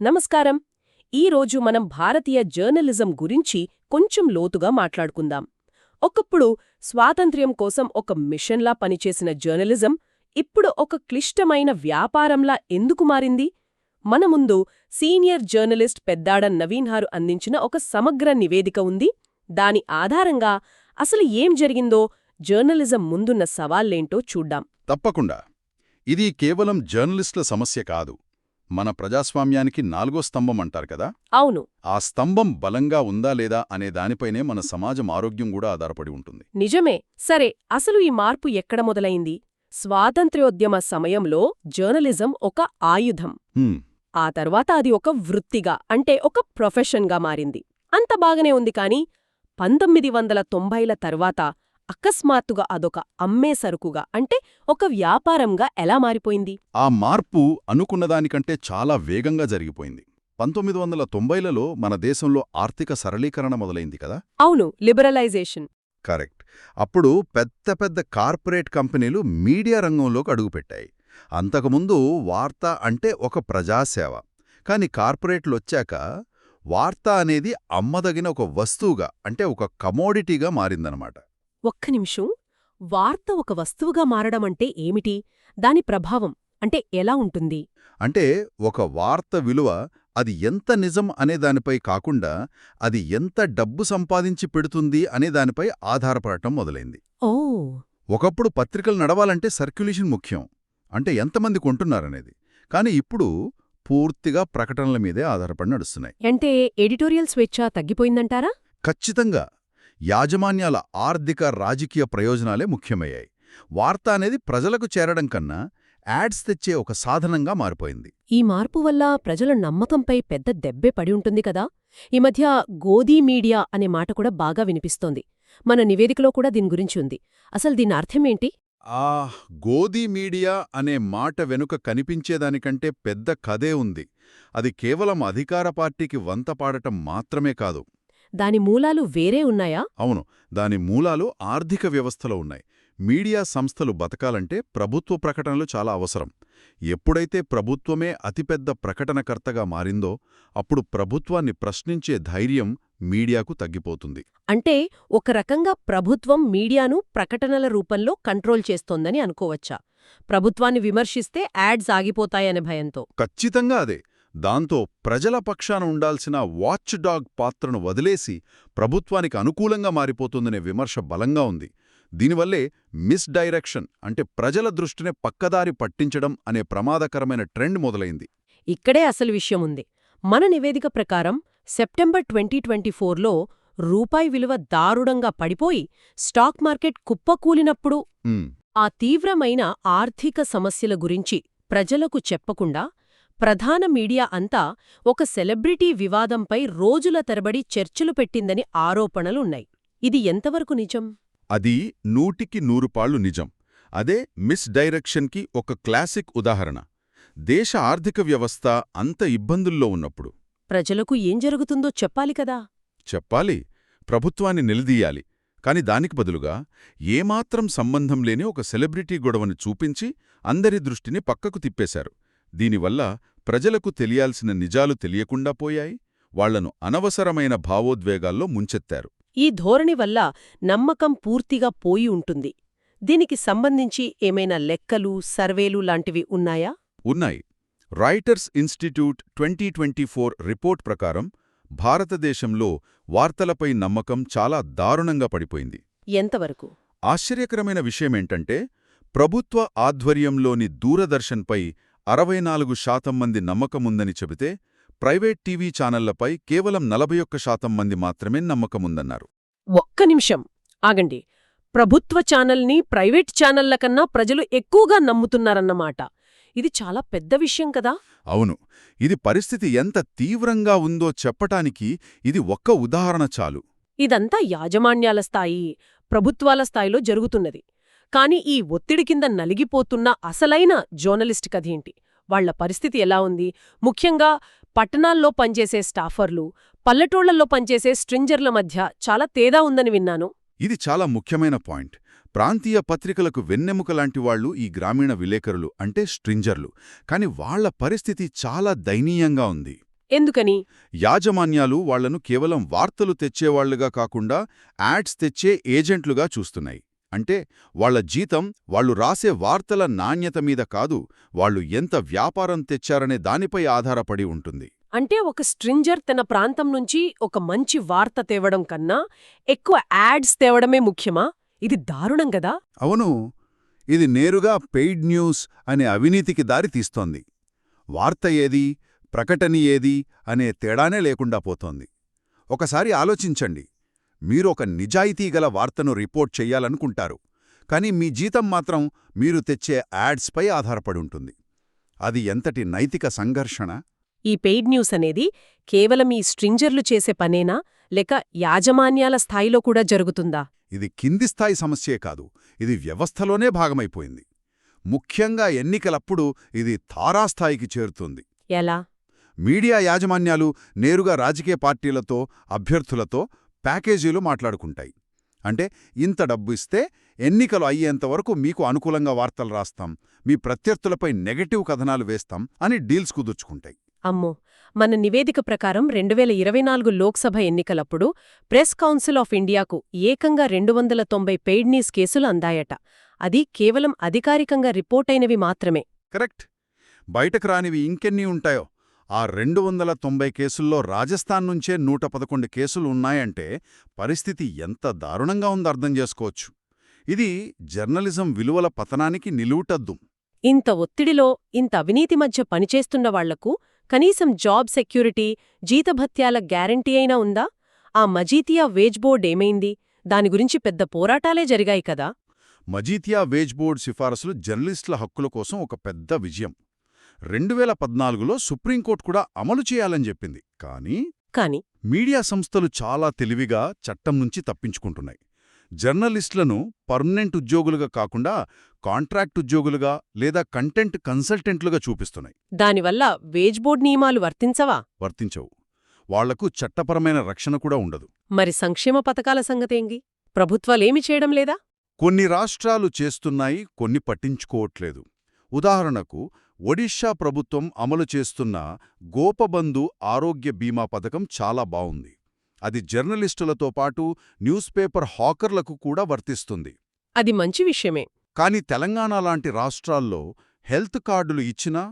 నమస్కారం. ఈరోజు మనం భారతీయ జర్నలిజం గురించి కొంచెం లోతుగా మాట్లాడుకుందాం. ఒకప్పుడు స్వాతంత్ర్యం కోసం ఒక మిషన్లా పనిచేసిన జర్నలిజం ఇప్పుడు ఒక క్లిష్టమైన వ్యాపారంలా ఎందుకు మారింది? మన ముందు సీనియర్ జర్నలిస్ట్ పెద్దాడ నవీన్హారు అందించిన ఒక సమగ్ర నివేదిక ఉంది. దాని ఆధారంగా అసలు ఏం జరిగిందో, జర్నలిజం ముందున్న సవాళ్లేంటో చూడ్డాం. తప్పకుండా. ఇది కేవలం జర్నలిస్టుల సమస్య కాదు, మన ప్రజాస్వామ్యానికి నాలుగో స్తంభం అంటారు కదా. అవును. ఆ స్తంభం బలంగా ఉందా లేదా అనే దానిపైనే మన సమాజం ఆరోగ్యం కూడా ఆధారపడి ఉంటుంది. నిజమే. సరే, అసలు ఈ మార్పు ఎక్కడ మొదలైంది? స్వాతంత్ర్యోద్యమ సమయంలో జర్నలిజం ఒక ఆయుధం. ఆ తర్వాత అది ఒక వృత్తిగా, అంటే ఒక ప్రొఫెషన్గా మారింది. అంత బాగానే ఉంది. కాని 1990ల తర్వాత అకస్మాత్తుగా అదొక అమ్మే సరుకుగా, అంటే ఒక వ్యాపారంగా ఎలా మారిపోయింది? ఆ మార్పు అనుకున్నదానికంటే చాలా వేగంగా జరిగిపోయింది. 1990లలో మన దేశంలో ఆర్థిక సరళీకరణ మొదలైంది కదా. అవును, లిబరలైజేషన్. కరెక్ట్. అప్పుడు పెద్ద పెద్ద కార్పొరేట్ కంపెనీలు మీడియా రంగంలోకి అడుగుపెట్టాయి. అంతకుముందు వార్త అంటే ఒక ప్రజాసేవ. కాని కార్పొరేట్లొచ్చాక వార్త అనేది అమ్మదగిన ఒక వస్తువుగా, అంటే ఒక కమోడిటీగా మారిందనమాట. ఒక్క నిమిషం. వార్త ఒక వస్తువుగా మారడమంటే ఏమిటి? దాని ప్రభావం అంటే ఎలా ఉంటుంది? అంటే ఒక వార్త విలువ అది ఎంత నిజం అనే దానిపై కాకుండా అది ఎంత డబ్బు సంపాదించి పెడుతుంది అనే దానిపై ఆధారపడటం మొదలైంది. ఓ. ఒకప్పుడు పత్రికలు నడవాలంటే సర్క్యులేషన్ ముఖ్యం, అంటే ఎంతమంది కొంటున్నారనేది. కాని ఇప్పుడు పూర్తిగా ప్రకటనల మీదే ఆధారపడి నడుస్తున్నాయి. అంటే ఎడిటోరియల్ స్వేచ్ఛ తగ్గిపోయిందంటారా? ఖచ్చితంగా. యాజమాన్యాల ఆర్థిక రాజకీయ ప్రయోజనాలే ముఖ్యమయ్యాయి. వార్త అనేది ప్రజలకు చేరడం కన్నా యాడ్స్ తెచ్చే ఒక సాధనంగా మారిపోయింది. ఈ మార్పు వల్ల ప్రజల నమ్మకంపై పెద్ద దెబ్బే పడి ఉంటుంది కదా. ఈ మధ్య గోదీ మీడియా అనే మాట కూడా బాగా వినిపిస్తోంది. మన నివేదికలో కూడా దీని గురించి ఉంది. అసలు దీని అర్థమేంటి? గోదీ మీడియా అనే మాట వెనుక కనిపించేదానికంటే పెద్ద కథే ఉంది. అది కేవలం అధికార పార్టీకి వంతపాడటం మాత్రమే కాదు. దాని మూలాలు వేరే ఉన్నాయా? అవును, దాని మూలాలు ఆర్థిక వ్యవస్థలో ఉన్నాయి. మీడియా సంస్థలు బతకాలంటే ప్రభుత్వ ప్రకటనలు చాలా అవసరం. ఎప్పుడైతే ప్రభుత్వమే అతిపెద్ద ప్రకటనకర్తగా మారిందో అప్పుడు ప్రభుత్వాన్ని ప్రశ్నించే ధైర్యం మీడియాకు తగ్గిపోతుంది. అంటే ఒక రకంగా ప్రభుత్వం మీడియాను ప్రకటనల రూపంలో కంట్రోల్ చేస్తోందని అనుకోవచ్చా? ప్రభుత్వాన్ని విమర్శిస్తే యాడ్స్ ఆగిపోతాయనే భయంతో. ఖచ్చితంగా అదే. దాంతో ప్రజల పక్షాన ఉండాల్సిన వాచ్ డాగ్ పాత్రను వదిలేసి ప్రభుత్వానికి అనుకూలంగా మారిపోతుందనే విమర్శ బలంగా ఉంది. దీనివల్లే మిస్డైరెక్షన్, అంటే ప్రజల దృష్టిని పక్కదారి పట్టించడం అనే ప్రమాదకరమైన ట్రెండ్ మొదలైంది. ఇక్కడే అసలు విషయముంది. మన నివేదిక ప్రకారం సెప్టెంబర్ 2024లో రూపాయి విలువ దారుణంగా పడిపోయి స్టాక్ మార్కెట్ కుప్పకూలినప్పుడు ఆ తీవ్రమైన ఆర్థిక సమస్యల గురించి ప్రజలకు చెప్పకుండా ప్రధాన మీడియా అంతా ఒక సెలబ్రిటీ వివాదంపై రోజుల తరబడి చర్చలు పెట్టిందని ఆరోపణలున్నాయి. ఇది ఎంతవరకు నిజం? అది 100% నిజం. అదే మిస్డైరెక్షన్కి ఒక క్లాసిక్ ఉదాహరణ. దేశ ఆర్థిక వ్యవస్థ అంత ఇబ్బందుల్లో ఉన్నప్పుడు ప్రజలకు ఏం జరుగుతుందో చెప్పాలి కదా. చెప్పాలి, ప్రభుత్వాన్ని నిలదీయాలి. కాని దానికి బదులుగా ఏమాత్రం సంబంధం లేని ఒక సెలబ్రిటీ గొడవను చూపించి అందరి దృష్టిని పక్కకు తిప్పేశారు. దీనివల్ల ప్రజలకు తెలియాల్సిన నిజాలు తెలియకుండా పోయాయి. వాళ్లను అనవసరమైన భావోద్వేగాల్లో ముంచెత్తారు. ఈ ధోరణి వల్ల నమ్మకం పూర్తిగా పోయి ఉంటుంది. దీనికి సంబంధించి ఏమైనా లెక్కలు, సర్వేలు లాంటివి ఉన్నాయా? ఉన్నాయి. రాయిటర్స్ ఇన్స్టిట్యూట్ 2024 రిపోర్ట్ ప్రకారం భారతదేశంలో వార్తలపై నమ్మకం చాలా దారుణంగా పడిపోయింది. ఎంతవరకు? ఆశ్చర్యకరమైన విషయమేంటంటే ప్రభుత్వ ఆధ్వర్యంలోని దూరదర్శన్పై 64% మంది నమ్మకముందని చెబితే ప్రైవేట్ టీవీ ఛానళ్లపై కేవలం 41% మంది మాత్రమే నమ్మకముందన్నారు. ఒక్క నిమిషం ఆగండి. ప్రభుత్వ ఛానల్ని ప్రైవేట్ ఛానళ్ల కన్నా ప్రజలు ఎక్కువగా నమ్ముతున్నారన్నమాట. ఇది చాలా పెద్ద విషయం కదా. అవును, ఇది పరిస్థితి ఎంత తీవ్రంగా ఉందో చెప్పటానికి ఇది ఒక్క ఉదాహరణ చాలు. ఇదంతా యాజమాన్యాల స్థాయి, ప్రభుత్వాల స్థాయిలో జరుగుతున్నది. కాని ఈ ఒత్తిడి కింద నలిగిపోతున్న అసలైన జర్నలిస్ట్ కథేంటి? వాళ్ల పరిస్థితి ఎలా ఉంది? ముఖ్యంగా పట్టణాల్లో పనిచేసే స్టాఫర్లు, పల్లెటూళ్లలో పనిచేసే స్ట్రింజర్ల మధ్య చాలా తేడా ఉందని విన్నాను. ఇది చాలా ముఖ్యమైన పాయింట్. ప్రాంతీయ పత్రికలకు వెన్నెముకలాంటి వాళ్లు ఈ గ్రామీణ విలేకరులు, అంటే స్ట్రింజర్లు. కాని వాళ్ల పరిస్థితి చాలా దయనీయంగా ఉంది. ఎందుకని? యాజమాన్యాలు వాళ్లను కేవలం వార్తలు తెచ్చేవాళ్లుగా కాకుండా యాడ్స్ తెచ్చే ఏజెంట్లుగా చూస్తున్నాయి. అంటే వాళ్ల జీతం వాళ్లు రాసే వార్తల నాణ్యత మీద కాదు, వాళ్లు ఎంత వ్యాపారం తెచ్చారనే దానిపై ఆధారపడి ఉంటుంది. అంటే ఒక స్ట్రింజర్ తన ప్రాంతం నుంచి ఒక మంచి వార్త తేవడం కన్నా ఎక్కువ యాడ్స్ తేవడమే ముఖ్యమా? ఇది దారుణం గదా? అవును, ఇది నేరుగా పెయిడ్ న్యూస్ అనే అవినీతికి దారి తీస్తోంది. వార్త ఏది, ప్రకటన ఏది అనే తేడానే లేకుండా పోతోంది. ఒకసారి ఆలోచించండి, మీరు ఒక నిజాయితీగల వార్తను రిపోర్ట్ చెయ్యాలనుకుంటారు, కానీ మీ జీతం మాత్రం మీరు తెచ్చే యాడ్స్పై ఆధారపడి ఉంటుంది. అది ఎంతటి నైతిక సంఘర్షణ! ఈ పెయిడ్ న్యూస్ అనేది కేవలం ఈ స్ట్రింజర్లు చేసే పనేనా, లేక యాజమాన్యాల స్థాయిలో కూడా జరుగుతుందా? ఇది కింది స్థాయి సమస్యే కాదు, ఇది వ్యవస్థలోనే భాగమైపోయింది. ముఖ్యంగా ఎన్నికలప్పుడు ఇది తారాస్థాయికి చేరుతుంది. ఎలా? మీడియా యాజమాన్యాలు నేరుగా రాజకీయ పార్టీలతో, అభ్యర్థులతో ప్యాకేజీలు మాట్లాడుకుంటాయి. అంటే ఇంత డబ్బు ఇస్తే ఎన్నికలు అయ్యేంతవరకు మీకు అనుకూలంగా వార్తలు రాస్తాం, మీ ప్రత్యర్థులపై నెగటివ్ కథనాలు వేస్తాం అని డీల్స్ కుదుర్చుకుంటాయి. అమ్మో! మన నివేదిక ప్రకారం 2024 లోక్సభ ఎన్నికలప్పుడు ప్రెస్ కౌన్సిల్ ఆఫ్ ఇండియాకు ఏకంగా 290 పెయిడ్ న్యూస్ కేసులు అందాయట. అది కేవలం అధికారికంగా రిపోర్టైనవి మాత్రమే. కరెక్ట్. బయటకు రానివి ఇంకెన్ని ఉంటాయో! ఆ 290 కేసుల్లో రాజస్థాన్ నుంచే 111 కేసులు ఉన్నాయంటే పరిస్థితి ఎంత దారుణంగా ఉందో అర్థం చేసుకోవచ్చు. ఇది జర్నలిజం విలువల పతనానికి నిలువుటద్దు. ఇంత ఒత్తిడిలో ఇంత అవినీతి మధ్య పనిచేస్తున్న వాళ్లకు కనీసం జాబ్ సెక్యూరిటీ, జీతభత్యాల గ్యారంటీ అయినా ఉందా? ఆ మజీతియా వేజ్ బోర్డ్ ఏమైంది? దాని గురించి పెద్ద పోరాటాలే జరిగాయి కదా. మజీతియా వేజ్ బోర్డ్ సిఫారసులు జర్నలిస్టుల హక్కుల కోసం ఒక పెద్ద విజయం. 2014లో సుప్రీంకోర్టు కూడా అమలు చేయాలని చెప్పింది. కానీ మీడియా సంస్థలు చాలా తెలివిగా చట్టం నుంచి తప్పించుకుంటున్నాయి. జర్నలిస్టులను పర్మనెంట్ ఉద్యోగులుగా కాకుండా కాంట్రాక్ట్ ఉద్యోగులుగా లేదా కంటెంట్ కన్సల్టెంట్లుగా చూపిస్తున్నాయి. దానివల్ల వేజ్ బోర్డ్ నియమాలు వర్తించవా? వర్తించవు. వాళ్లకు చట్టపరమైన రక్షణ కూడా ఉండదు. మరి సంక్షేమ పథకాల సంగతేంగి? ప్రభుత్వాలేమి చేయడం లేదా? కొన్ని రాష్ట్రాలు చేస్తున్నాయి, కొన్ని పట్టించుకోవట్లేదు. ఉదాహరణకు ఒడిషా ప్రభుత్వం అమలు చేస్తున్న గోపబంధు ఆరోగ్య బీమా పథకం చాలా బావుంది. అది జర్నలిస్టులతో పాటు న్యూస్ పేపర్ హాకర్లకు కూడా వర్తిస్తుంది. అది మంచి విషయమే. కాని తెలంగాణ లాంటి రాష్ట్రాల్లో హెల్త్ కార్డులు ఇచ్చినా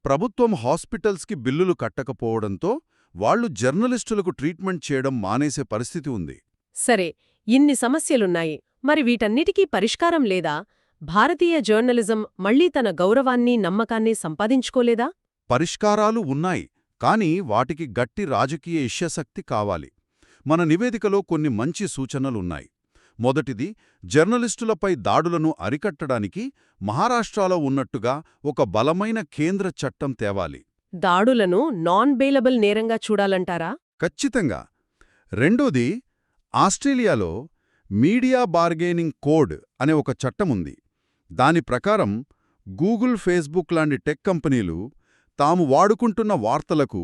ప్రభుత్వం హాస్పిటల్స్కి బిల్లులు కట్టకపోవడంతో వాళ్లు జర్నలిస్టులకు ట్రీట్మెంట్ చేయడం మానేసే పరిస్థితి ఉంది. సరే, ఇన్ని సమస్యలున్నాయి, మరి వీటన్నిటికీ పరిష్కారం లేదా? భారతీయ జర్నలిజం మళ్లీ తన గౌరవాన్ని, నమ్మకాన్ని సంపాదించుకోలేదా? పరిష్కారాలు ఉన్నాయి, కాని వాటికి గట్టి రాజకీయ ఇష్యశక్తి కావాలి. మన నివేదికలో కొన్ని మంచి సూచనలున్నాయి. మొదటిది, జర్నలిస్టులపై దాడులను అరికట్టడానికి మహారాష్ట్రలో ఉన్నట్టుగా ఒక బలమైన కేంద్ర చట్టం తేవాలి. దాడులను నాన్ బెయిలబుల్ నేరంగా చూడాలంటారా? ఖచ్చితంగా. రెండోది, ఆస్ట్రేలియాలో మీడియా బార్గెనింగ్ కోడ్ అనే ఒక చట్టముంది. దాని ప్రకారం గూగుల్, ఫేస్బుక్ లాంటి టెక్ కంపెనీలు తాము వాడుకుంటున్న వార్తలకు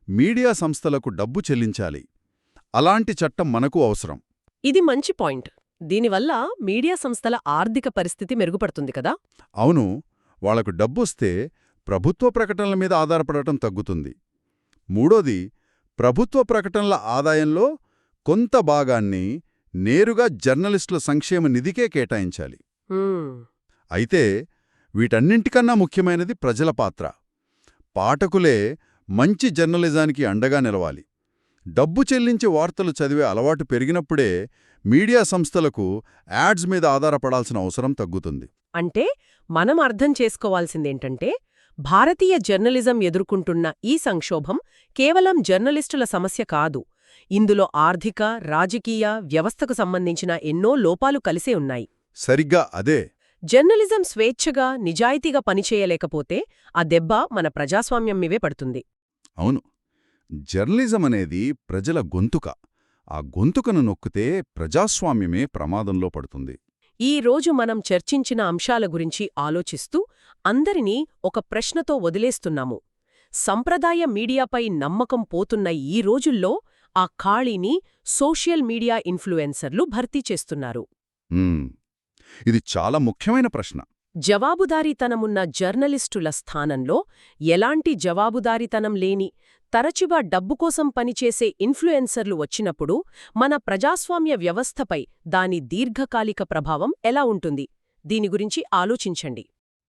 మీడియా సంస్థలకు డబ్బు చెల్లించాలి. అలాంటి చట్టం మనకు అవసరం. ఇది మంచి పాయింట్. దీనివల్ల మీడియా సంస్థల ఆర్థిక పరిస్థితి మెరుగుపడుతుంది కదా. అవును, వాళ్లకు డబ్బొస్తే ప్రభుత్వ ప్రకటనల మీద ఆధారపడటం తగ్గుతుంది. మూడోది, ప్రభుత్వ ప్రకటనల ఆదాయంలో కొంత భాగాన్ని నేరుగా జర్నలిస్టుల సంక్షేమ నిధికే కేటాయించాలి. అయితే వీటన్నింటికన్నా ముఖ్యమైనది ప్రజల పాత్ర. పాఠకులే మంచి జర్నలిజానికి అండగా నిలవాలి. డబ్బు చెల్లించి వార్తలు చదివే అలవాటు పెరిగినప్పుడే మీడియా సంస్థలకు యాడ్స్ మీద ఆధారపడాల్సిన అవసరం తగ్గుతుంది. అంటే మనం అర్థం చేసుకోవాల్సిందేంటంటే, భారతీయ జర్నలిజం ఎదుర్కొంటున్న ఈ సంక్షోభం కేవలం జర్నలిస్టుల సమస్య కాదు. ఇందులో ఆర్థిక, రాజకీయ వ్యవస్థకు సంబంధించిన ఎన్నో లోపాలు కలిసే ఉన్నాయి. సరిగ్గా అదే. జర్నలిజం స్వేచ్ఛగా, నిజాయితీగా పనిచేయలేకపోతే ఆ దెబ్బ మన ప్రజాస్వామ్యం మీవే పడుతుంది. అవును, జర్నలిజం అనేది ప్రజల గొంతుక. ఆ గొంతుకను నొక్కితే ప్రజాస్వామ్యమే ప్రమాదంలో పడుతుంది. ఈ రోజు మనం చర్చించిన అంశాల గురించి ఆలోచిస్తూ అందరినీ ఒక ప్రశ్నతో వదిలేస్తున్నాము. సంప్రదాయ మీడియాపై నమ్మకం పోతున్న ఈ రోజుల్లో ఆ ఖాళీని సోషల్ మీడియా ఇన్ఫ్లుయెన్సర్లు భర్తీ చేస్తున్నారు. ఇది చాలా ముఖ్యమైన ప్రశ్న. జవాబుదారీతనమున్న జర్నలిస్టుల స్థానంలో ఎలాంటి జవాబుదారీతనం లేని, తరచుగా డబ్బు కోసం పనిచేసే ఇన్ఫ్లుయెన్సర్లు వచ్చినప్పుడు మన ప్రజాస్వామ్య వ్యవస్థపై దాని దీర్ఘకాలిక ప్రభావం ఎలా ఉంటుంది? దీని గురించి ఆలోచించండి.